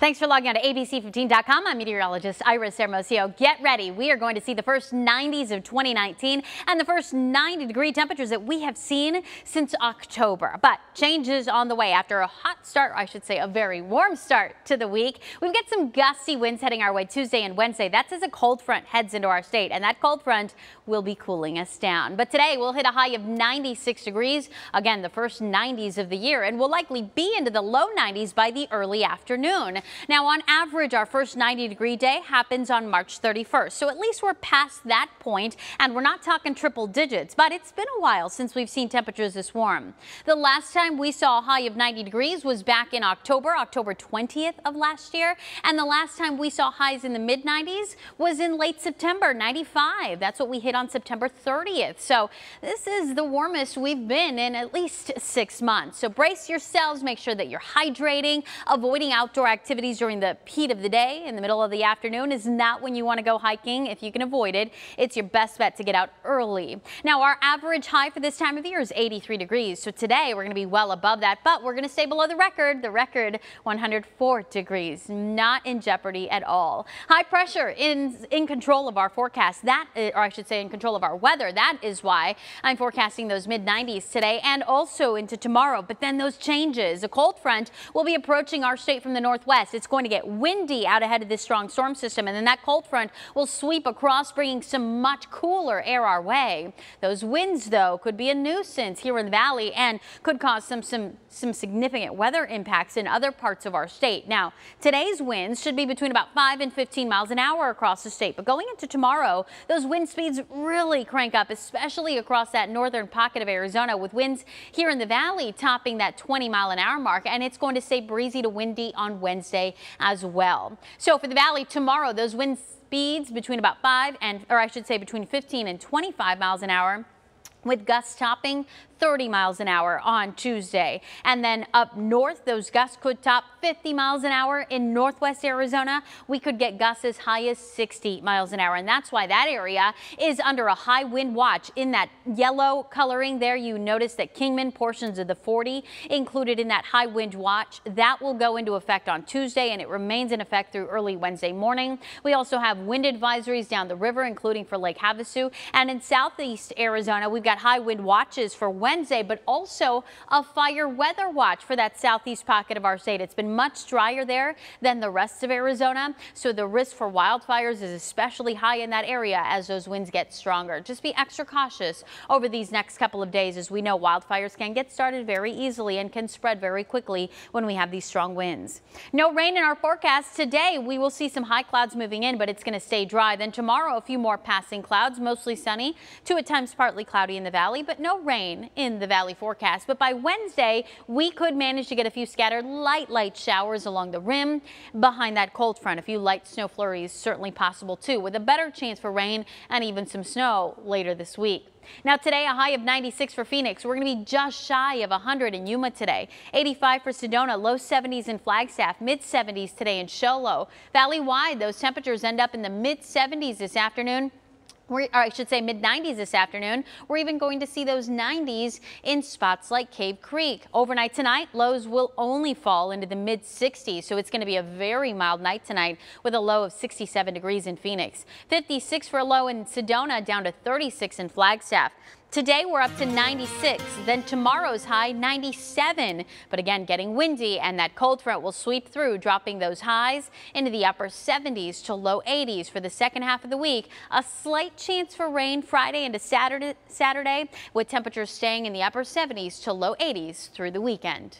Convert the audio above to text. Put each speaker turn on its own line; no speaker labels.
Thanks for logging on to ABC15.com. I'm meteorologist Iris Hermosillo. Get ready. We are going to see the first 90s of 2019 and the first 90-degree temperatures that we have seen since October. But changes on the way after a hot start, I should say a very warm start to the week. We've got some gusty winds heading our way Tuesday and Wednesday. That's as a cold front heads into our state, and that cold front will be cooling us down. But today we'll hit a high of 96 degrees. Again, the first 90s of the year, and we'll likely be into the low 90s by the early afternoon. Now, on average, our first 90-degree day happens on March 31st. So at least we're past that point, and we're not talking triple digits, but it's been a while since we've seen temperatures this warm. The last time we saw a high of 90 degrees was back in October 20th of last year. And the last time we saw highs in the mid 90s was in late September, 95. That's what we hit on September 30th. So this is the warmest we've been in at least 6 months. So brace yourselves, make sure that you're hydrating, avoiding outdoor activities during the heat of the day. In the middle of the afternoon is not when you want to go hiking. If you can avoid it, it's your best bet to get out early. Now, our average high for this time of year is 83 degrees. So today we're going to be well above that, but we're going to stay below the record 104 degrees, not in jeopardy at all. High pressure in control of our forecast, or I should say in control of our weather. That is why I'm forecasting those mid 90s today and also into tomorrow. But then those changes. A cold front will be approaching our state from the northwest. It's going to get windy out ahead of this strong storm system, and then that cold front will sweep across, bringing some much cooler air our way. Those winds, though, could be a nuisance here in the valley and could cause some significant weather impacts in other parts of our state. Now, today's winds should be between about 5 and 15 miles an hour across the state, but going into tomorrow, those wind speeds really crank up, especially across that northern pocket of Arizona, with winds here in the valley topping that 20-mile-an-hour mark, and it's going to stay breezy to windy on Wednesday as well. So for the valley tomorrow, those wind speeds between about between 15 and 25 miles an hour, with gusts topping 30 miles an hour on Tuesday. And then up north, those gusts could top 50 miles an hour. In northwest Arizona, we could get gusts as high as 60 miles an hour. And that's why that area is under a high wind watch. In that yellow coloring there, you notice that Kingman, portions of the 40 included in that high wind watch. That will go into effect on Tuesday, and it remains in effect through early Wednesday morning. We also have wind advisories down the river, including for Lake Havasu. And in southeast Arizona, we've got high wind watches for Wednesday, but also a fire weather watch for that southeast pocket of our state. It's been much drier there than the rest of Arizona, so the risk for wildfires is especially high in that area as those winds get stronger. Just be extra cautious over these next couple of days, as we know wildfires can get started very easily and can spread very quickly when we have these strong winds. No rain in our forecast today. We will see some high clouds moving in, but it's going to stay dry. Then tomorrow, a few more passing clouds, mostly sunny to at times partly cloudy in the valley, but no rain in the valley forecast. But by Wednesday, we could manage to get a few scattered light showers along the rim behind that cold front. A few light snow flurries certainly possible too, with a better chance for rain and even some snow later this week. Now today, a high of 96 for Phoenix. We're going to be just shy of 100 in Yuma today. 85 for Sedona, low 70s in Flagstaff, mid 70s today in Show Low. Valley-wide, those temperatures end up in the mid 70s this afternoon. I should say mid 90s this afternoon. We're even going to see those 90s in spots like Cave Creek. Overnight tonight, lows will only fall into the mid 60s, so it's going to be a very mild night tonight with a low of 67 degrees in Phoenix. 56 for a low in Sedona, down to 36 in Flagstaff. Today we're up to 96, then tomorrow's high 97, but again getting windy, and that cold front will sweep through, dropping those highs into the upper 70s to low 80s for the second half of the week. A slight chance for rain Friday into Saturday, with temperatures staying in the upper 70s to low 80s through the weekend.